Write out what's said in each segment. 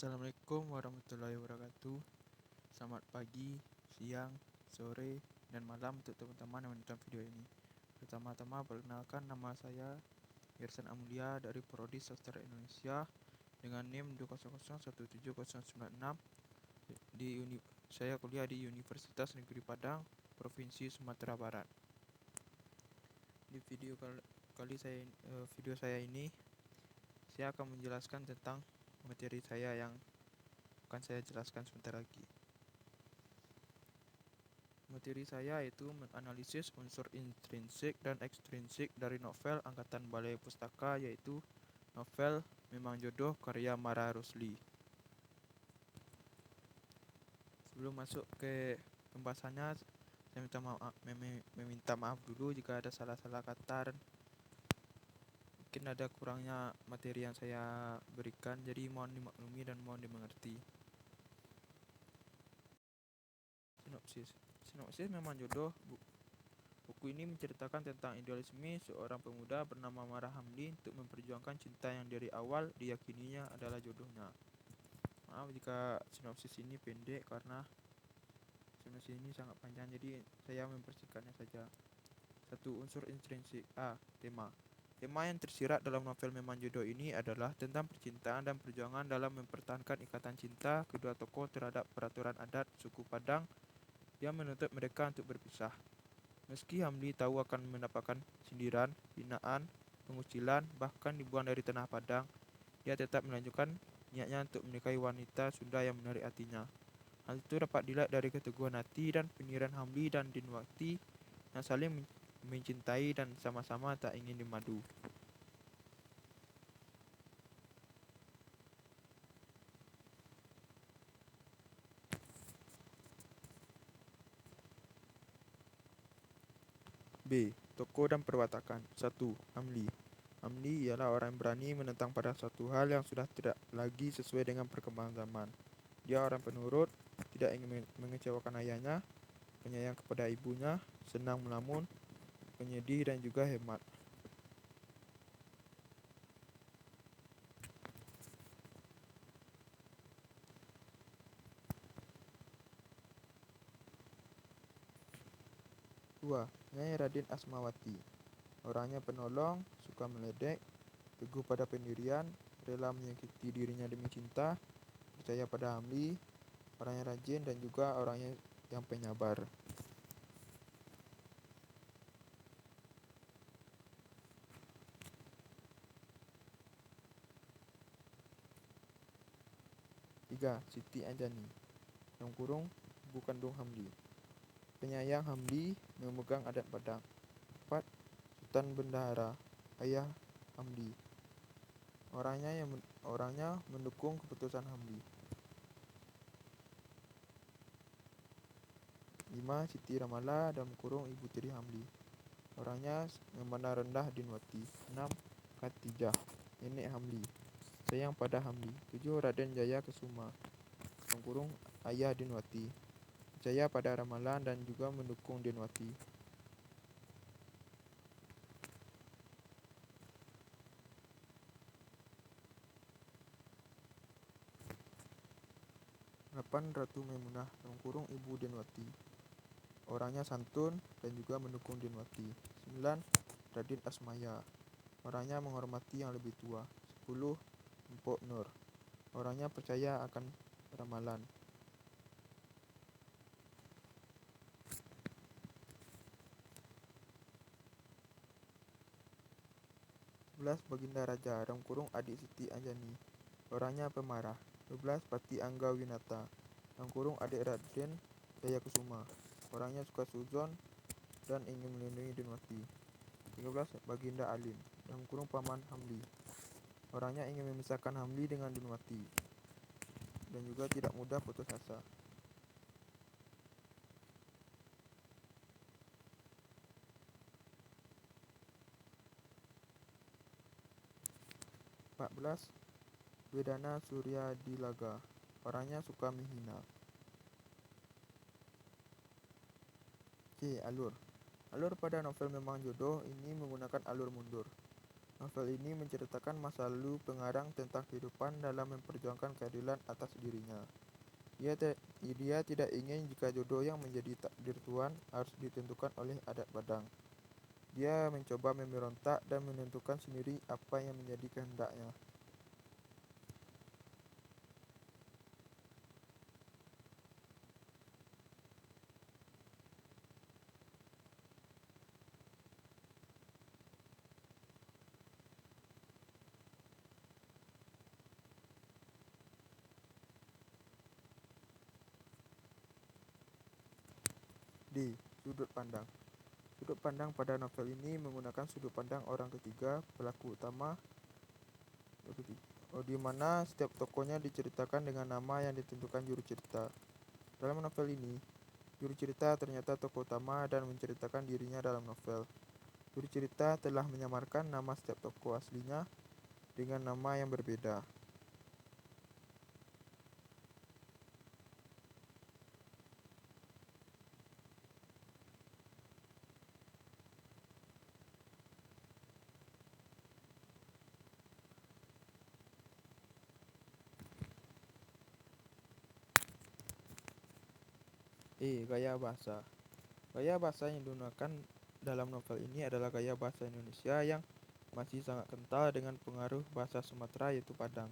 Assalamualaikum warahmatullahi wabarakatuh. Selamat pagi, siang, sore, dan malam untuk teman-teman yang menonton video ini. Pertama-tama perkenalkan, nama saya Yersan Amulia dari Prodi Sastra Indonesia dengan NIM 200170096. Saya kuliah di Universitas Negeri Padang, Provinsi Sumatera Barat. Di video saya ini, saya akan menjelaskan tentang materi saya yang akan saya jelaskan sebentar lagi. Materi saya yaitu menganalisis unsur intrinsik dan ekstrinsik dari novel angkatan Balai Pustaka, yaitu novel Memang Jodoh karya Mara Rusli. Sebelum masuk ke pembahasannya, saya meminta maaf dulu jika ada salah-salah kata dan mungkin ada kurangnya materi yang saya berikan, jadi mohon dimaklumi dan mohon dimengerti. Sinopsis Memang Jodoh. Buku ini menceritakan tentang idealisme seorang pemuda bernama Mara Hamdi untuk memperjuangkan cinta yang dari awal diyakininya adalah jodohnya. Maaf jika sinopsis ini pendek karena sinopsis ini sangat panjang, jadi saya mempersingkatnya saja. 1. Unsur intrinsik. Tema yang tersirat dalam novel Memang Jodoh ini adalah tentang percintaan dan perjuangan dalam mempertahankan ikatan cinta kedua tokoh terhadap peraturan adat suku Padang yang menuntut mereka untuk berpisah. Meski Hamdi tahu akan mendapatkan sindiran, hinaan, pengucilan, bahkan dibuang dari tanah Padang, dia tetap melanjutkan niatnya untuk menikahi wanita Sunda yang menarik hatinya. Hal itu dapat dilihat dari keteguhan hati dan pendirian Hamdi dan Dinwati yang saling mencintai dan sama-sama tak ingin dimadu. B. Tokoh dan perwatakan. 1. Hamdi. Hamdi ialah orang yang berani menentang pada suatu hal yang sudah tidak lagi sesuai dengan perkembangan zaman. Dia orang penurut, tidak ingin mengecewakan ayahnya, penyayang kepada ibunya, senang melamun, penyedih dan juga hemat. Dua. Nyai Raden Asmawati. Orangnya penolong, suka meledek, teguh pada pendirian, rela menyakiti dirinya demi cinta, percaya pada Hamdi, orangnya rajin dan juga orangnya yang penyabar. 3. Siti Anjani (ibu kandung Hamdi). Penyayang Hamdi, memegang adat Padang. 4. Sultan Bendahara, ayah Hamdi. Orangnya mendukung keputusan Hamdi. 5. Siti Ramala (ibu tiri Hamdi). Orangnya memandang rendah Dinwati. 6. Khatijah, nenek Hamdi, sayang pada Hamdi. 7. Raden Jaya Kesuma (ayah Dinwati), percaya pada ramalan dan juga mendukung Dinwati. 8. Ratu Maimunah (ibu Dinwati). Orangnya santun dan juga mendukung Dinwati. 9. Raden Asmaya. Orangnya menghormati yang lebih tua. 10. Mpok Nur. Orangnya percaya akan ramalan. 11. Baginda Raja (adik Siti Anjani). Orangnya pemarah. 12. Pati Angga Winata (adik Raden Jaya Kesuma). Orangnya suka suzon dan ingin melindungi Dinwati. 13. Baginda Alim (paman Hamdi). Orangnya ingin memisahkan Hamdi dengan Dinwati dan juga tidak mudah putus asa. 14. Wedana Suryadilaga. Orangnya suka menghina. C. Alur pada novel Memang Jodoh ini menggunakan alur mundur. Novel ini menceritakan masa lalu pengarang tentang kehidupan dalam memperjuangkan keadilan atas dirinya. Dia tidak ingin jika jodoh yang menjadi takdir Tuhan harus ditentukan oleh adat Padang. Dia mencoba memberontak dan menentukan sendiri apa yang menjadi kehendaknya. D. Sudut pandang. Sudut pandang pada novel ini menggunakan sudut pandang orang ketiga pelaku utama, di mana setiap tokohnya diceritakan dengan nama yang ditentukan juru cerita. Dalam novel ini, juru cerita ternyata tokoh utama dan menceritakan dirinya dalam novel. Juru cerita telah menyamarkan nama setiap tokoh aslinya dengan nama yang berbeda. Gaya bahasa. Gaya bahasa yang digunakan dalam novel ini adalah gaya bahasa Indonesia yang masih sangat kental dengan pengaruh bahasa Sumatera yaitu Padang.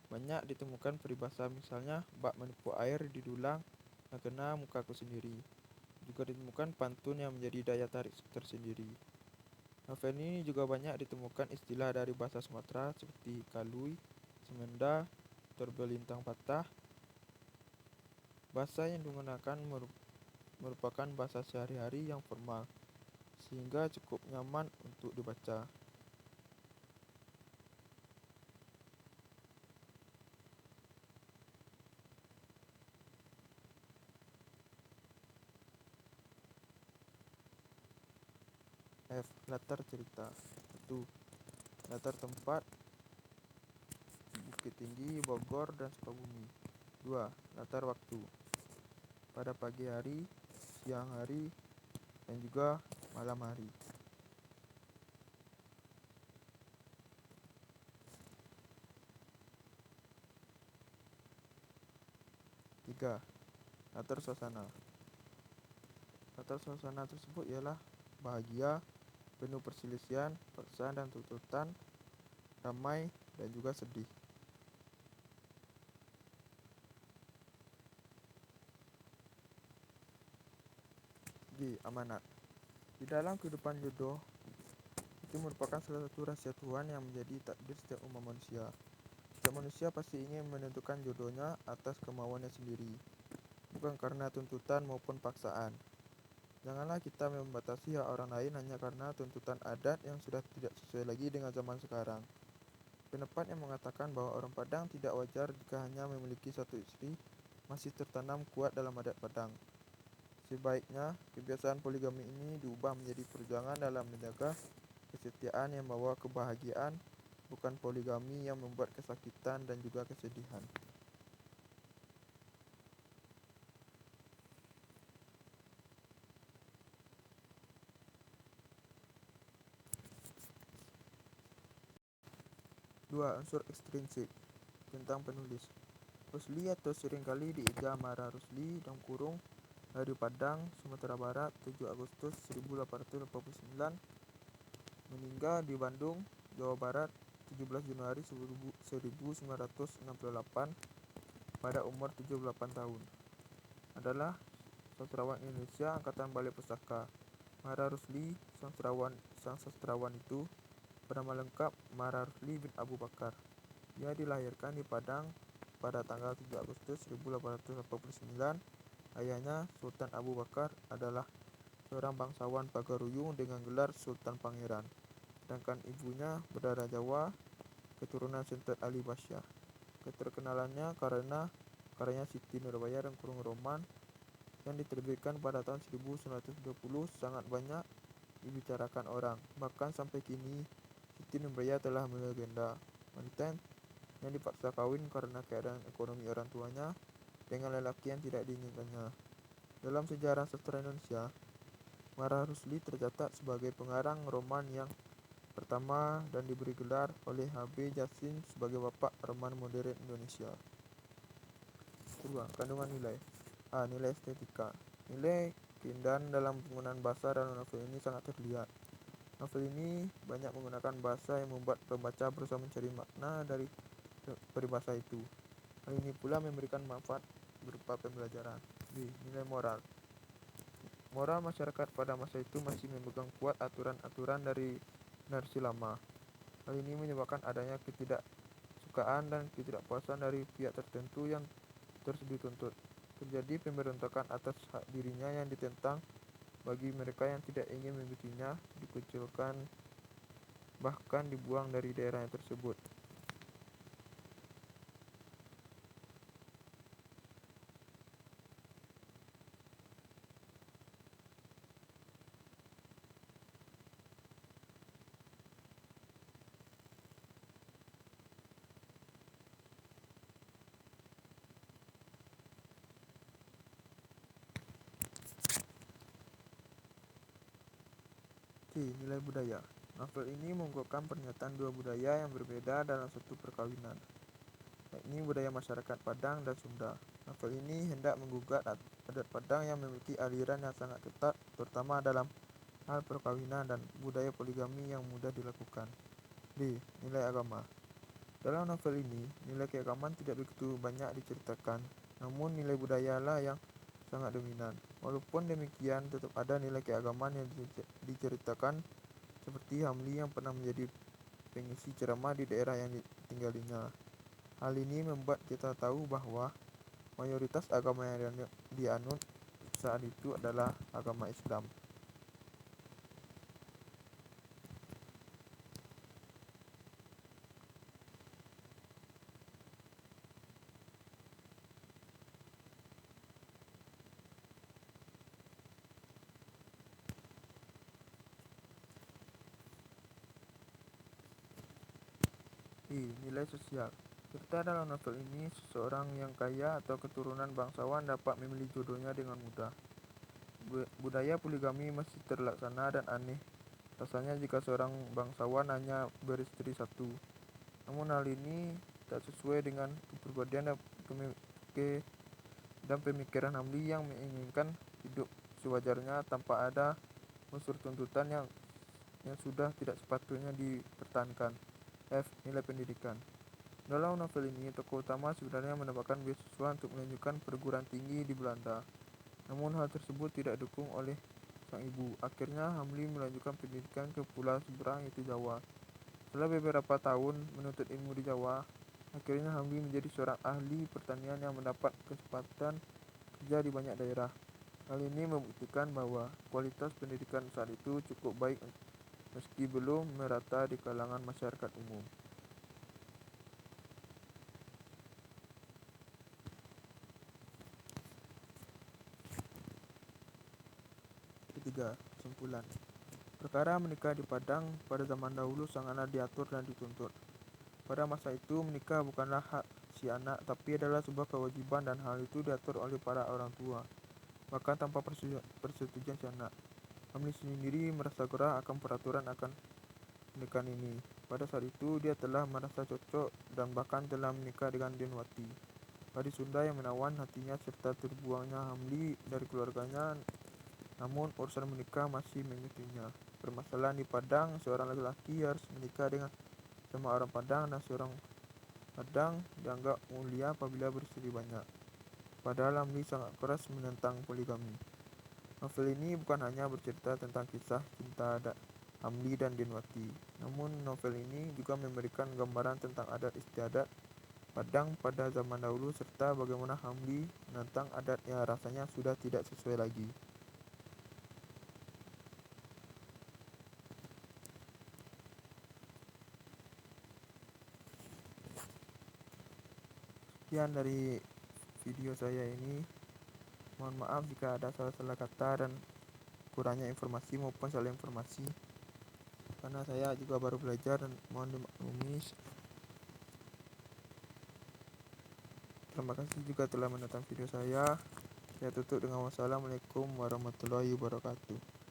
Banyak ditemukan peribahasa misalnya bak menipu air di dulang yang kena mukaku sendiri. Juga ditemukan pantun yang menjadi daya tarik tersendiri. Novel ini juga banyak ditemukan istilah dari bahasa Sumatera seperti kalui, semenda, terbelintang patah. Bahasa yang digunakan merupakan bahasa sehari-hari yang formal, sehingga cukup nyaman untuk dibaca. F. Latar cerita. 1. Latar tempat: Bukit Tinggi, Bogor, dan Sukabumi. 2. Latar waktu: pada pagi hari, siang hari, dan juga malam hari. 3. Latar suasana. Latar suasana tersebut ialah bahagia, penuh perselisihan, paksaan dan tuntutan, ramai, dan juga sedih. G. Amanat. Di dalam kehidupan jodoh, itu merupakan salah satu rahasia Tuhan yang menjadi takdir setiap umat manusia. Setiap manusia pasti ingin menentukan jodohnya atas kemauannya sendiri, bukan karena tuntutan maupun paksaan. Janganlah kita membatasi hak orang lain hanya karena tuntutan adat yang sudah tidak sesuai lagi dengan zaman sekarang. Pendapat yang mengatakan bahwa orang Padang tidak wajar jika hanya memiliki satu istri masih tertanam kuat dalam adat Padang. Sebaiknya, kebiasaan poligami ini diubah menjadi perjuangan dalam menjaga kesetiaan yang membawa kebahagiaan, bukan poligami yang membuat kesakitan dan juga kesedihan. 2. Unsur ekstrinsik. Tentang penulis. Rusli atau seringkali dieja Mara Rusli dari Padang, Sumatera Barat, 7 Agustus 1889, meninggal di Bandung, Jawa Barat, 17 Januari 1968 pada umur 78 tahun. Adalah sastrawan Indonesia angkatan Balai Pustaka. Mara Rusli, sang sastrawan itu bernama lengkap Mara Rusli bin Abu Bakar. Ia dilahirkan di Padang pada tanggal 7 Agustus 1889. Ayahnya, Sultan Abu Bakar, adalah seorang bangsawan Pagaruyung dengan gelar Sultan Pangeran, sedangkan ibunya berdarah Jawa, keturunan Sultan Ali Basyah. Keterkenalannya karena karyanya Siti Nurbaya dan Kurung Roman yang diterbitkan pada tahun 1920 sangat banyak dibicarakan orang. Bahkan sampai kini, Siti Nurbaya telah melegenda wanita yang dipaksa kawin karena keadaan ekonomi orang tuanya dengan lelaki yang tidak diinginkannya. Dalam sejarah sastra Indonesia, Mara Rusli tercatat sebagai pengarang roman yang pertama dan diberi gelar oleh H.B. Jassin sebagai Bapak Roman Modern Indonesia. Kedua, kandungan nilai. A. Nilai estetika. Nilai keindahan dalam penggunaan bahasa dalam novel ini sangat terlihat. Novel ini banyak menggunakan bahasa yang membuat pembaca berusaha mencari makna dari peribahasa itu. Hal ini pula memberikan manfaat berupa pembelajaran. B. Nilai moral. Moral masyarakat pada masa itu masih memegang kuat aturan-aturan dari narasi lama. Hal ini menyebabkan adanya ketidaksukaan dan ketidakpuasan dari pihak tertentu yang terus dituntut. Terjadi pemberontakan atas hak dirinya yang ditentang. Bagi mereka yang tidak ingin mengikutinya, dikucilkan bahkan dibuang dari daerah yang tersebut. C. Nilai budaya. Novel ini mengungkapkan pernyataan dua budaya yang berbeda dalam satu perkawinan, yakni budaya masyarakat Padang dan Sunda. Novel ini hendak menggugat adat Padang yang memiliki aliran yang sangat ketat, terutama dalam hal perkawinan dan budaya poligami yang mudah dilakukan. D. Nilai agama. Dalam novel ini, nilai keagamaan tidak begitu banyak diceritakan, namun nilai budayalah yang sangat dominan. Walaupun demikian, tetap ada nilai keagamaan yang diceritakan, seperti Hamli yang pernah menjadi pengisi ceramah di daerah yang ditinggalinya. Hal ini membuat kita tahu bahwa mayoritas agama yang dianut saat itu adalah agama Islam. Nilai sosial. Cerita dalam novel ini, seseorang yang kaya atau keturunan bangsawan dapat memilih jodohnya dengan mudah. Budaya poligami masih terlaksana dan aneh rasanya jika seorang bangsawan hanya beristri satu. Namun hal ini tak sesuai dengan kepribadian dan pemikiran Hamli yang menginginkan hidup sewajarnya tanpa ada unsur tuntutan yang sudah tidak sepatutnya dipertahankan. F. Nilai pendidikan. Dalam novel ini, tokoh utama sebenarnya mendapatkan beasiswa untuk melanjutkan perguruan tinggi di Belanda. Namun hal tersebut tidak didukung oleh sang ibu. Akhirnya Hamli melanjutkan pendidikan ke pulau seberang yaitu Jawa. Setelah beberapa tahun menuntut ilmu di Jawa, akhirnya Hamli menjadi seorang ahli pertanian yang mendapat kesempatan kerja di banyak daerah. Hal ini membuktikan bahwa kualitas pendidikan saat itu cukup baik meski belum merata di kalangan masyarakat umum. Ketiga, kesimpulan. Perkara menikah di Padang pada zaman dahulu sangatlah diatur dan dituntut. Pada masa itu, menikah bukanlah hak si anak, tapi adalah sebuah kewajiban dan hal itu diatur oleh para orang tua, bahkan tanpa persetujuan si anak. Hamli sendiri merasa gerah akan peraturan akan pernikahan ini. Pada saat itu, dia telah merasa cocok dan bahkan telah menikah dengan Denwati, gadis Sunda yang menawan hatinya serta terbuangnya Hamli dari keluarganya. Namun urusan menikah masih mengikutinya. Permasalahan di Padang, seorang laki-laki harus menikah dengan sama orang Padang dan seorang Padang dianggap mulia apabila beristri banyak. Padahal Hamli sangat keras menentang poligami. Novel ini bukan hanya bercerita tentang kisah cinta Hamli dan Denwati, namun novel ini juga memberikan gambaran tentang adat istiadat Padang pada zaman dahulu serta bagaimana Hamli menentang adat yang rasanya sudah tidak sesuai lagi. Sekian dari video saya ini. Mohon maaf jika ada salah-salah kata dan kurangnya informasi maupun salah informasi, karena saya juga baru belajar dan mohon dimaklumi. Terima kasih juga telah menonton video saya. Saya tutup dengan wassalamualaikum warahmatullahi wabarakatuh.